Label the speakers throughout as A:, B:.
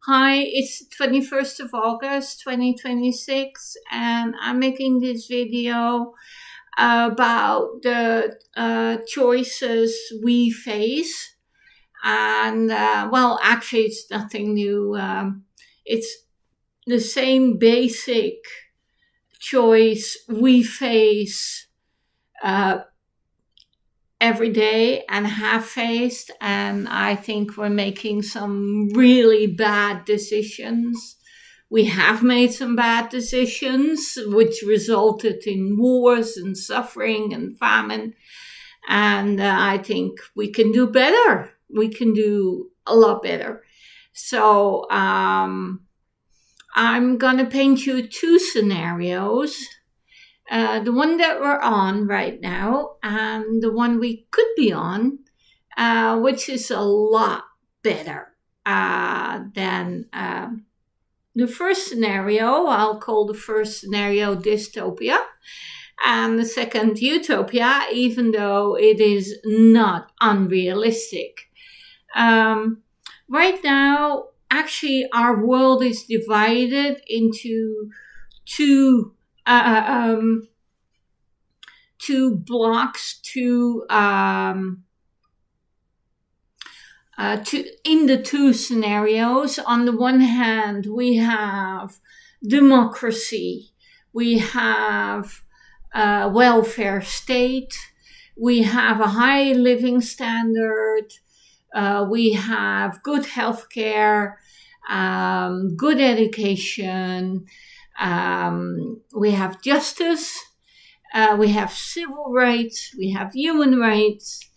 A: Hi, it's 21st of August 2026, and I'm making this video about the choices we face. And well, actually, it's nothing new. It's the same basic choice we face uh, every day and have faced. And I think we're making some really bad decisions. We have made some bad decisions, which resulted in wars and suffering and famine. And I think we can do better. We can do a lot better. So I'm going to paint you two scenarios. The one that we're on right now and the one we could be on, which is a lot better than the first scenario. I'll call the first scenario dystopia and the second utopia, even though it is not unrealistic. Right now, actually, our world is divided into two blocks, in the two scenarios. On the one hand, we have democracy, we have welfare state, we have a high living standard, we have good healthcare, good education, we have justice, we have civil rights, we have human rights,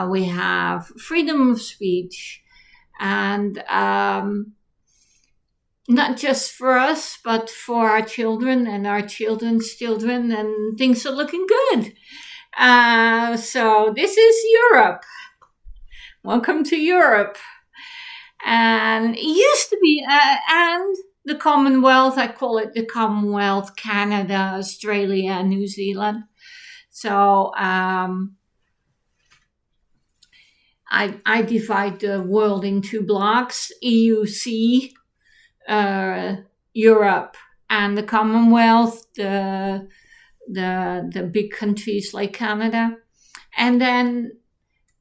A: we have freedom of speech, and not just for us, but for our children and our children's children, and things are looking good. So this is Europe. Welcome to Europe. And it used to be, and the Commonwealth, I call it the Commonwealth, Canada, Australia, and New Zealand. So I divide the world in two blocks, EUC, Europe, and the Commonwealth, the big countries like Canada. And then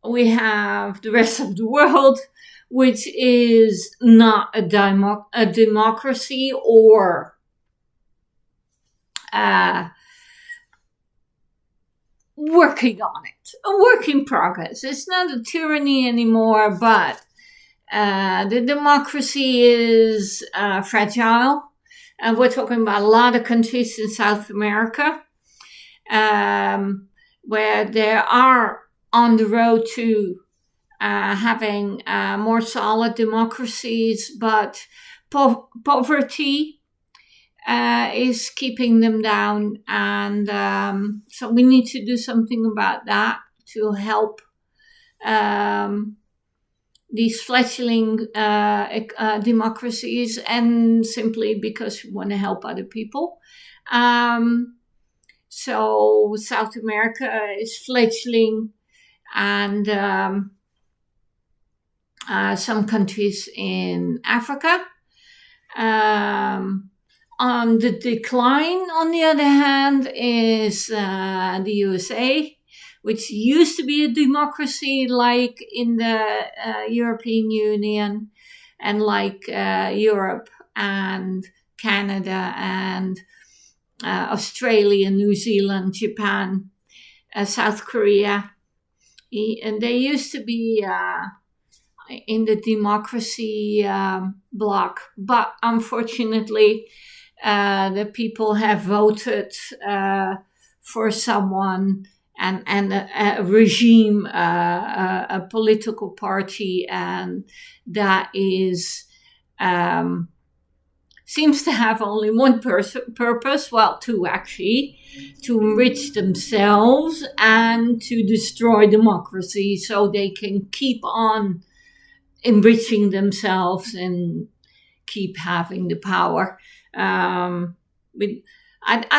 A: we have the rest of the world, which is not a democracy or working on it, a work in progress. It's not a tyranny anymore, but the democracy is fragile. And we're talking about a lot of countries in South America where they are on the road to having more solid democracies, but poverty is keeping them down. And so we need to do something about that to help these fledgling democracies, and simply because we want to help other people. So South America is fledgling, and some countries in Africa. On the decline, on the other hand, is the USA, which used to be a democracy like in the European Union and like Europe and Canada and Australia, New Zealand, Japan, South Korea. And they used to be in the democracy bloc, but unfortunately, the people have voted for someone and a regime, a political party, and that is seems to have only one purpose, well, two actually, to enrich themselves and to destroy democracy so they can keep on enriching themselves and keep having the power. I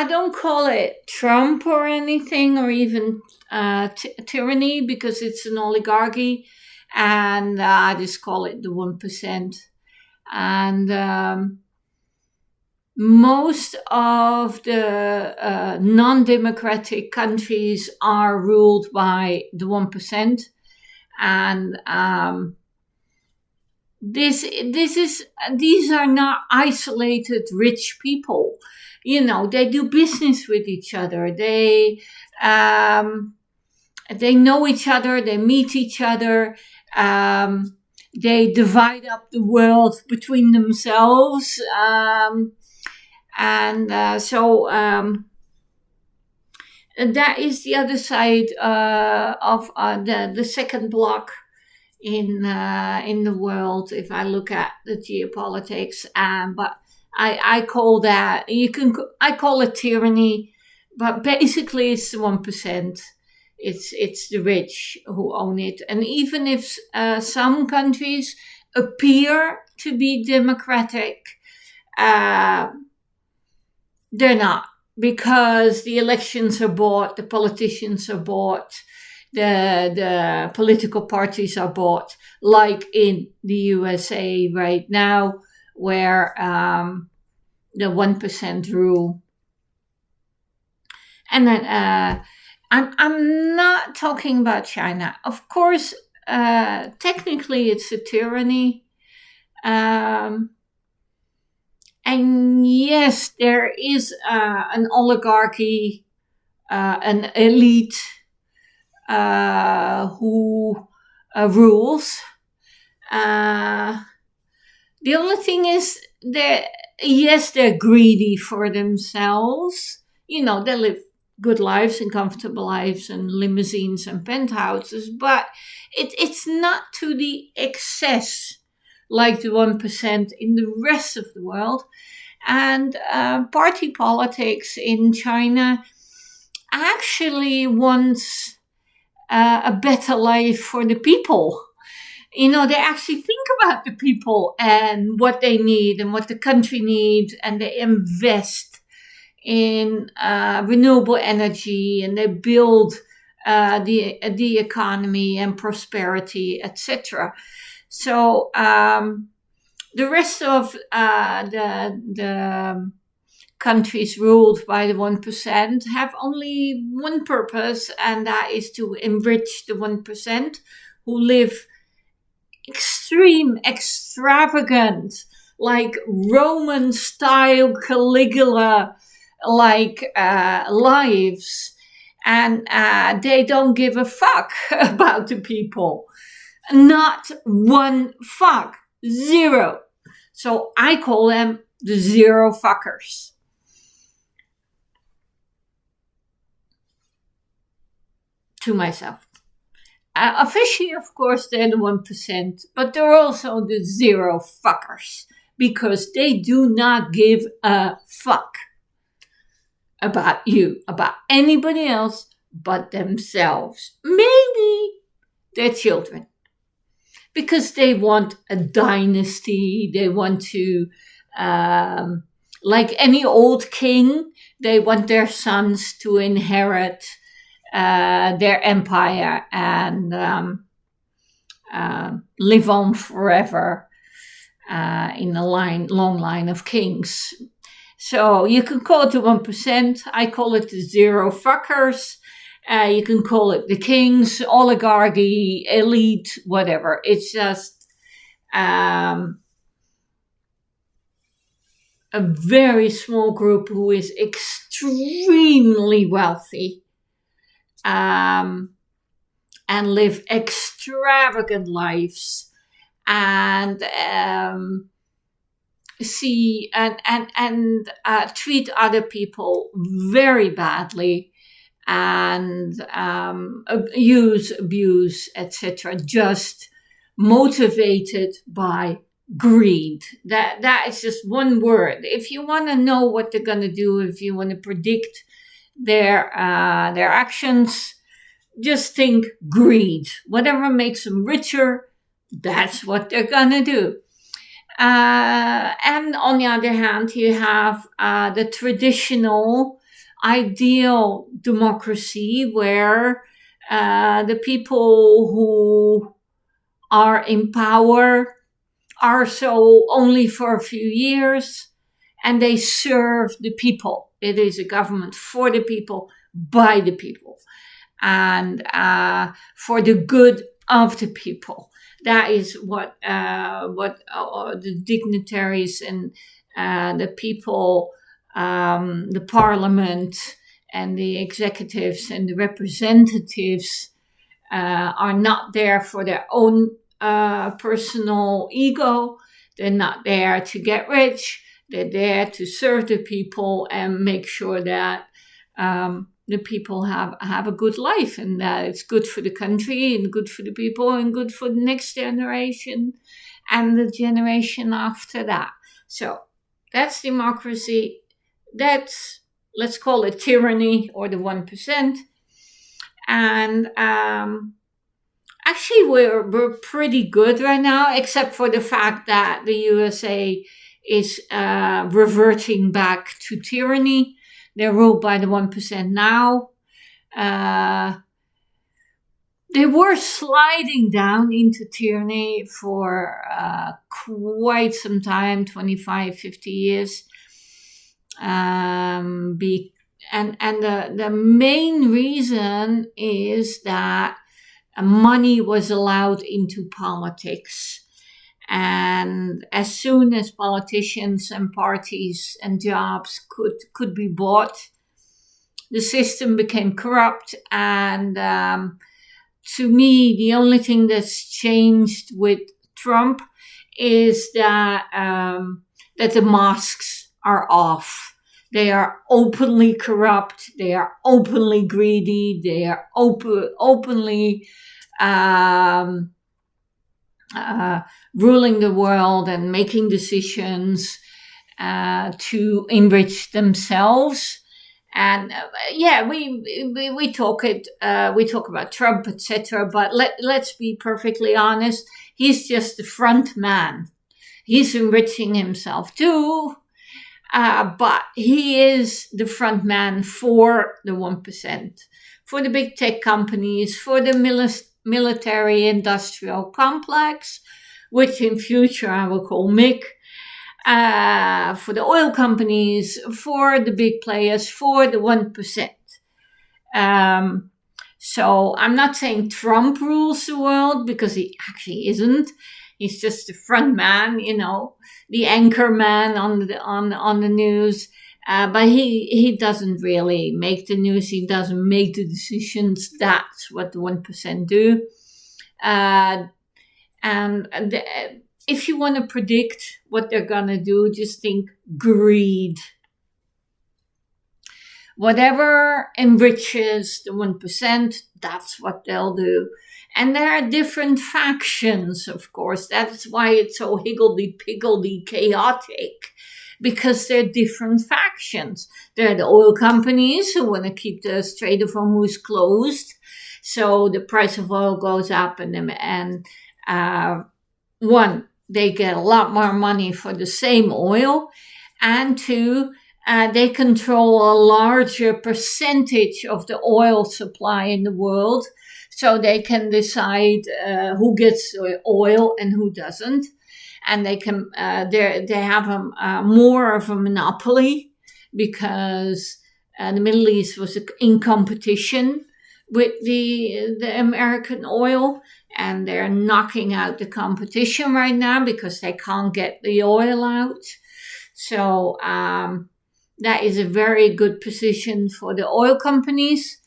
A: don't call it Trump or anything, or even tyranny, because it's an oligarchy, and I just call it the 1%. And most of the non-democratic countries are ruled by the 1%. And these are not isolated rich people. You know, they do business with each other. They know each other. They meet each other. They divide up the world between themselves. That is the other side of the second block in the world. If I look at the geopolitics, but I call that I call it tyranny, but basically it's the 1%. It's the rich who own it, and even if some countries appear to be democratic, they're not, because the elections are bought, the politicians are bought, the political parties are bought, like in the USA right now, where the 1% rule. And then I'm not talking about China. Of course, technically it's a tyranny. And yes, there is an oligarchy, an elite who rules. The only thing is that, yes, they're greedy for themselves. You know, they live good lives and comfortable lives and limousines and penthouses, but it's not to the excess like the 1% in the rest of the world. And party politics in China actually wants a better life for the people. You know, they actually think about the people and what they need and what the country needs, and they invest in renewable energy, and they build the economy and prosperity, etc. So the rest of the countries ruled by the 1% have only one purpose, and that is to enrich the 1% who live extravagant, like Roman style Caligula like lives, and they don't give a fuck about the people. Not one fuck. Zero. So I call them the zero fuckers. To myself. Officially, of course, they're the 1%, but they're also the zero fuckers, because they do not give a fuck about you, about anybody else but themselves. Maybe their children. Because they want a dynasty, they want to, like any old king, they want their sons to inherit their empire and live on forever in a long line of kings. So you can call it the 1%. I call it the zero fuckers. You can call it the kings, oligarchy, elite, whatever. It's just a very small group who is extremely wealthy and live extravagant lives and see and treat other people very badly, and abuse, etc., just motivated by greed. That is just one word. If you want to know what they're going to do, if you want to predict their actions, just think greed. Whatever makes them richer, that's what they're going to do. And on the other hand, you have the traditional ideal democracy where the people who are in power are so only for a few years, and they serve the people. It is a government for the people, by the people, and for the good of the people. That is what the dignitaries and the people, the parliament and the executives and the representatives are not there for their own personal ego. They're not there to get rich. They're there to serve the people and make sure that the people have a good life, and that it's good for the country and good for the people and good for the next generation and the generation after that. So that's democracy. That's, let's call it tyranny, or the 1%. And actually, we're pretty good right now, except for the fact that the USA is reverting back to tyranny. They're ruled by the 1% now. They were sliding down into tyranny for quite some time, 25, 50 years. And the main reason is that money was allowed into politics. And as soon as politicians and parties and jobs could be bought, the system became corrupt. And to me, the only thing that's changed with Trump is that the masks are off. They are openly corrupt. They are openly greedy. They are openly ruling the world and making decisions to enrich themselves. And we talk about Trump, etc. But let's be perfectly honest. He's just the front man. He's enriching himself too, but he is the front man for the 1%, for the big tech companies, for the military industrial complex, which in future I will call MIC, for the oil companies, for the big players, for the 1%. So I'm not saying Trump rules the world, because he actually isn't. He's just the front man, the anchor man on the news. But he doesn't really make the news. He doesn't make the decisions. That's what the 1% do. If you want to predict what they're going to do, just think greed. Whatever enriches the 1%, that's what they'll do. And there are different factions, of course. That's why it's so higgledy-piggledy chaotic, because there are different factions. There are the oil companies who want to keep the Strait of Hormuz closed, so the price of oil goes up, and one, they get a lot more money for the same oil, and two, they control a larger percentage of the oil supply in the world, so they can decide who gets oil and who doesn't, and they can they have more of a monopoly, because the Middle East was in competition with the American oil, and they're knocking out the competition right now because they can't get the oil out. So that is a very good position for the oil companies.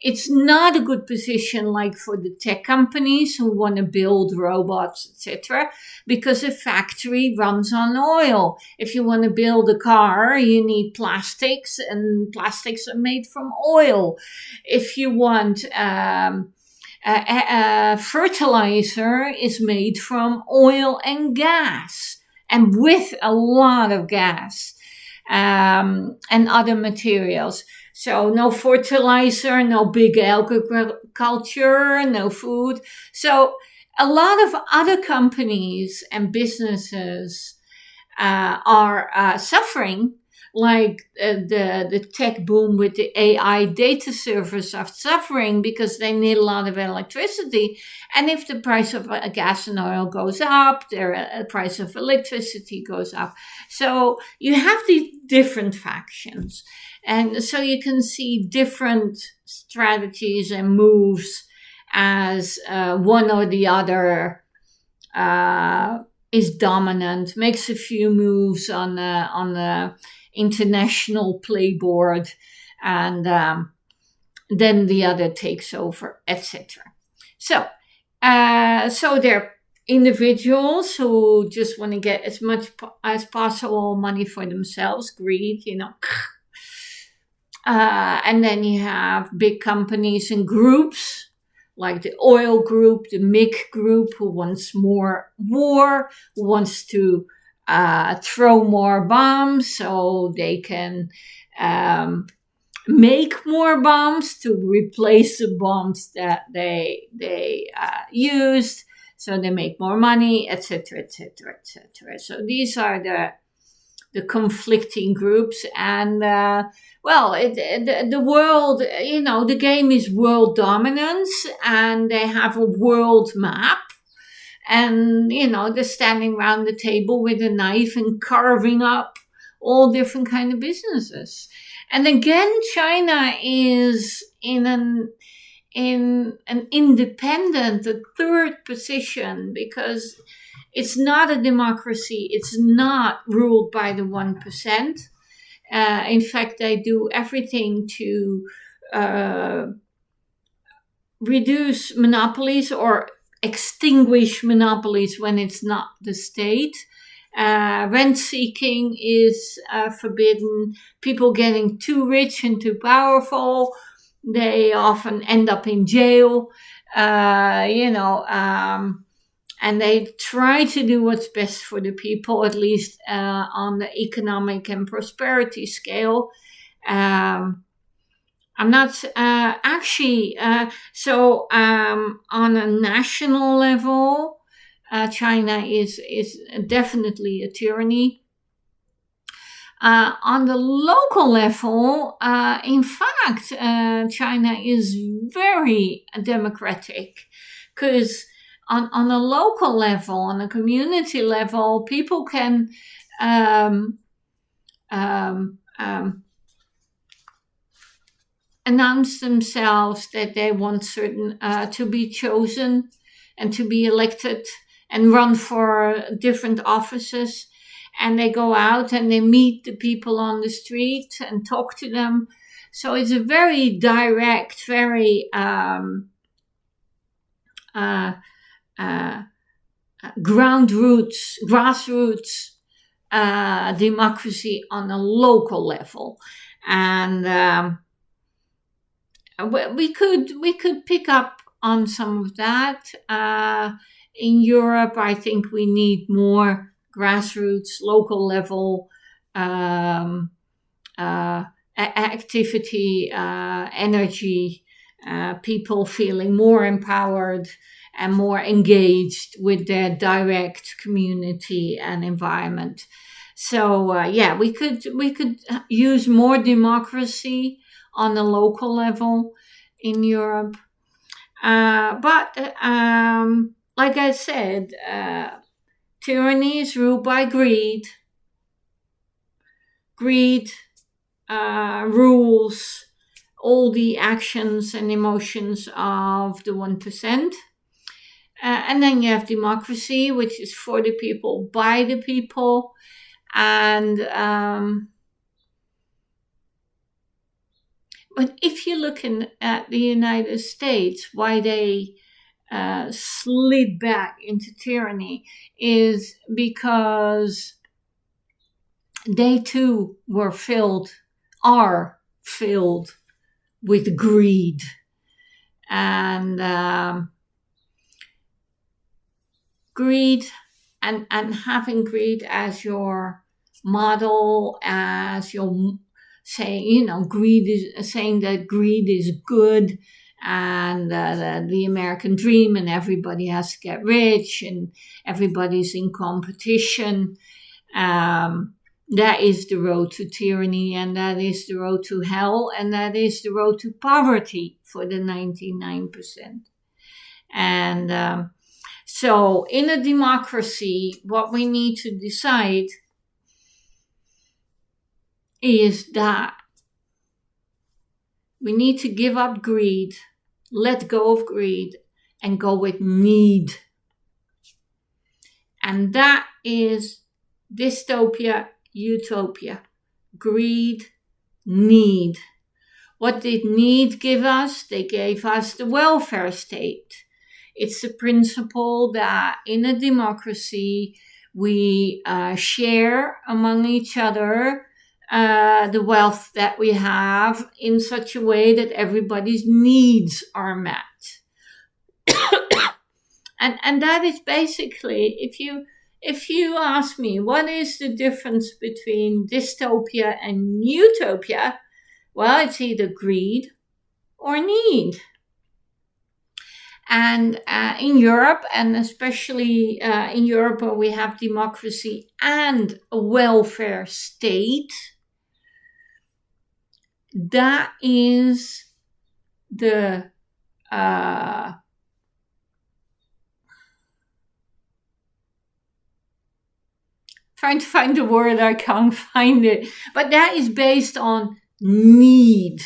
A: It's not a good position like for the tech companies who want to build robots, etc., because a factory runs on oil. If you want to build a car, you need plastics, and plastics are made from oil. If you want fertilizer is made from oil and gas, and with a lot of gas and other materials. So no fertilizer, no big agriculture, no food. So a lot of other companies and businesses are suffering like the tech boom with the AI data servers are suffering because they need a lot of electricity. And if the price of gas and oil goes up, the price of electricity goes up. So you have these different factions. And so you can see different strategies and moves as one or the other is dominant, makes a few moves on the international playboard, and then the other takes over, etc. So they're individuals who just want to get as much as possible money for themselves, greed, and then you have big companies and groups like the oil group, the MIC group, who wants more war, who wants to throw more bombs so they can make more bombs to replace the bombs that they used, so they make more money, etc., etc., etc. So these are the conflicting groups, and the world, the game is world dominance, and they have a world map, and they're standing around the table with a knife and carving up all different kind of businesses. And again, China is in an independent, a third position, because it's not a democracy. It's not ruled by the 1%. In fact, they do everything to reduce monopolies or extinguish monopolies when it's not the state. Rent seeking is forbidden. People getting too rich and too powerful, they often end up in jail. And they try to do what's best for the people, at least on the economic and prosperity scale. I'm not on a national level, China is definitely a tyranny. On the local level, in fact, China is very democratic, because on a local level, on a community level, people can announce themselves that they want certain to be chosen and to be elected and run for different offices. And they go out and they meet the people on the street and talk to them. So it's a very direct, very grassroots democracy on a local level. And we could pick up on some of that. In Europe, I think we need more grassroots, local level activity, energy, people feeling more empowered and more engaged with their direct community and environment. So we could use more democracy on the local level in Europe. But like I said, tyranny is ruled by greed. Greed rules all the actions and emotions of the 1%. And then you have democracy, which is for the people, by the people. And but if you're looking at the United States, why they slid back into tyranny is because they too are filled with greed. And greed and having greed as your model, as your saying, greed is saying that greed is good, and the American dream, and everybody has to get rich, and everybody's in competition. That is the road to tyranny, and that is the road to hell, and that is the road to poverty for the 99%. And so in a democracy, what we need to decide is that we need to give up greed, let go of greed, and go with need. And that is dystopia, utopia. Greed, need. What did need give us? They gave us the welfare state. It's the principle that in a democracy, we share among each other the wealth that we have in such a way that everybody's needs are met. and that is basically, if you ask me, what is the difference between dystopia and utopia? Well, it's either greed or need. And in Europe, and especially in Europe where we have democracy and a welfare state, that is the trying to find the word, I can't find it. But that is based on need.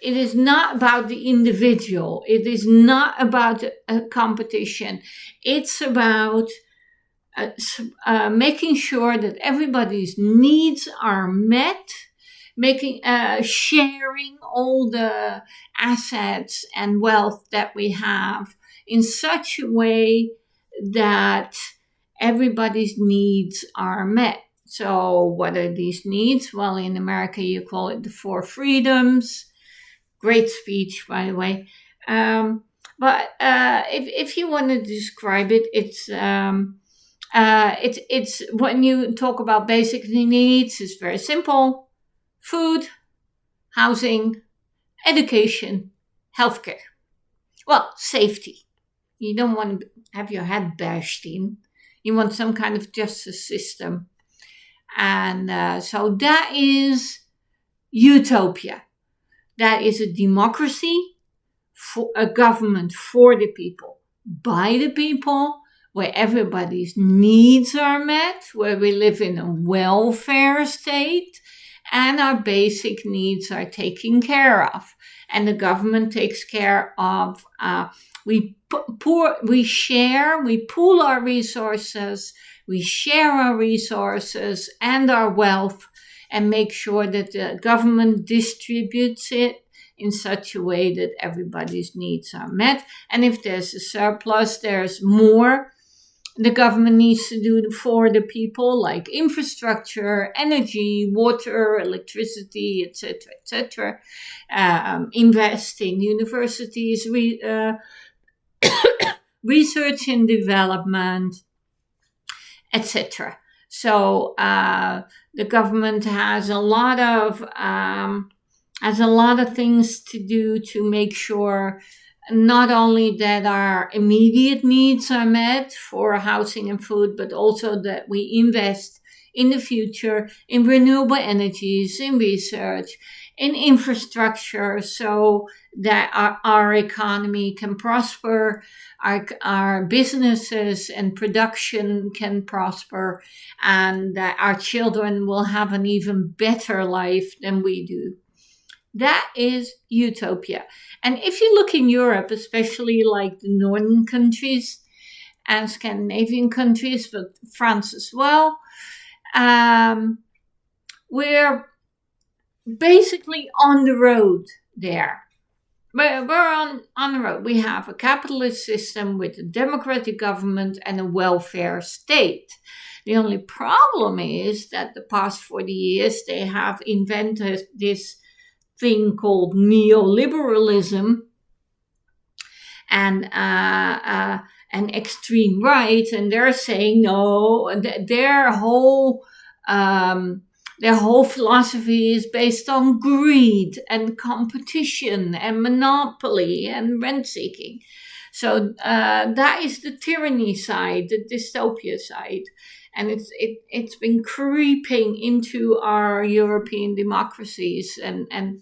A: It is not about the individual. It is not about a competition. It's about making sure that everybody's needs are met, sharing all the assets and wealth that we have in such a way that everybody's needs are met. So what are these needs? Well, in America, you call it the 4 freedoms. Great speech, by the way. But if you want to describe it, it's when you talk about basic needs, it's very simple: food, housing, education, healthcare. Well, safety. You don't want to have your head bashed in. You want some kind of justice system. And so that is utopia. That is a democracy, for a government for the people, by the people, where everybody's needs are met, where we live in a welfare state, and our basic needs are taken care of. And the government takes care of, we pool our resources, we share our resources and our wealth, and make sure that the government distributes it in such a way that everybody's needs are met. And if there's a surplus, there's more the government needs to do for the people, like infrastructure, energy, water, electricity, etc., invest in universities, research and development, etc. So the government has a lot of things to do to make sure not only that our immediate needs are met for housing and food, but also that we invest in the future in renewable energies, in research, in infrastructure, so that our economy can prosper, our businesses and production can prosper, and that our children will have an even better life than we do. That is utopia. And if you look in Europe, especially like the northern countries and Scandinavian countries, but France as well, we're basically on the road there. We're on the road. We have a capitalist system with a democratic government and a welfare state. The only problem is that the past 40 years they have invented this thing called neoliberalism and extreme right, and they're saying no. Their whole philosophy is based on greed and competition and monopoly and rent seeking. So that is the tyranny side, the dystopia side. and it's been creeping into our European democracies and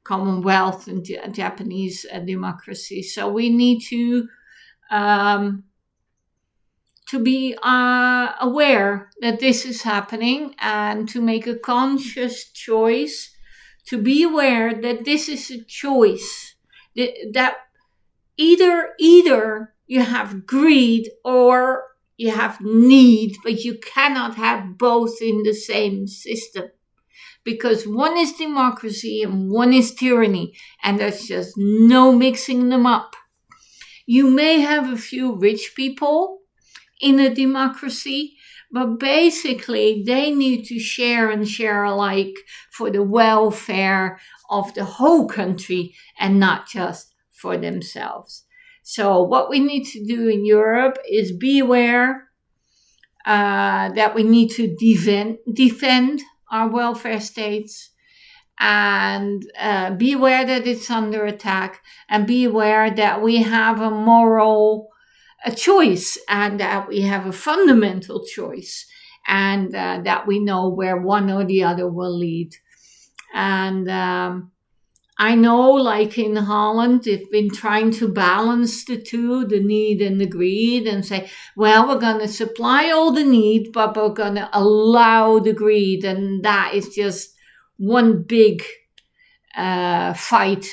A: Commonwealth and Japanese democracy. So we need to be aware that this is happening and to make a conscious choice, to be aware that this is a choice, that either you have greed or you have need, but you cannot have both in the same system, because one is democracy and one is tyranny, and there's just no mixing them up. You may have a few rich people in a democracy, but basically they need to share and share alike for the welfare of the whole country and not just for themselves. So what we need to do in Europe is be aware that we need to defend our welfare states, and be aware that it's under attack, and be aware that we have a moral choice, and that we have a fundamental choice, and that we know where one or the other will lead. And I know, like in Holland, they've been trying to balance the two, the need and the greed, and say, well, we're going to supply all the need, but we're going to allow the greed. And that is just one big fight.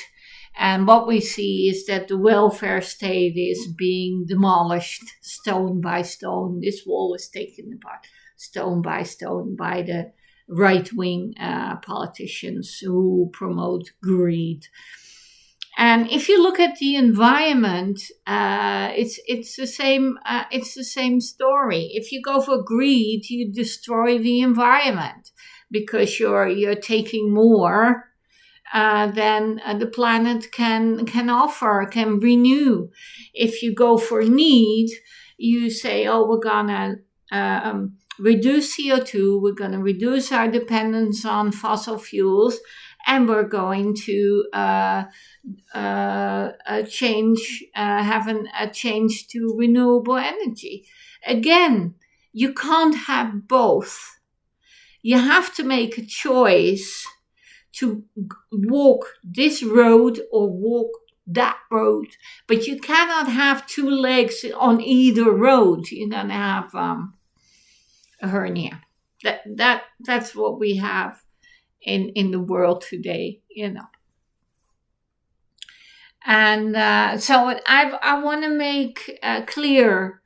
A: And what we see is that the welfare state is being demolished stone by stone. This wall is taken apart stone by the right-wing politicians who promote greed. And if you look at the environment, it's the same. It's the same story. If you go for greed, you destroy the environment because you're taking more than the planet can offer, can renew. If you go for need, you say, oh, we're gonna reduce CO2, we're gonna reduce our dependence on fossil fuels, and we're going to have a change to renewable energy. Again, you can't have both. You have to make a choice to walk this road or walk that road, but you cannot have two legs on either road. You're gonna have a hernia. That's what we have in the world today, you know. And so I want to make clear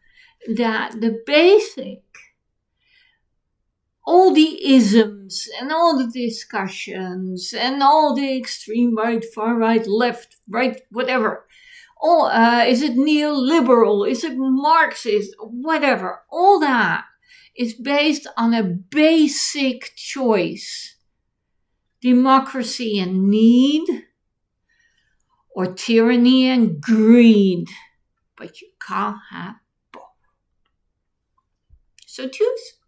A: that the basic, all the isms and all the discussions and all the extreme right, far right, left, right, whatever. Is it neoliberal? Is it Marxist? Whatever. All that is based on a basic choice. Democracy and need, or tyranny and greed. But you can't have both. So choose.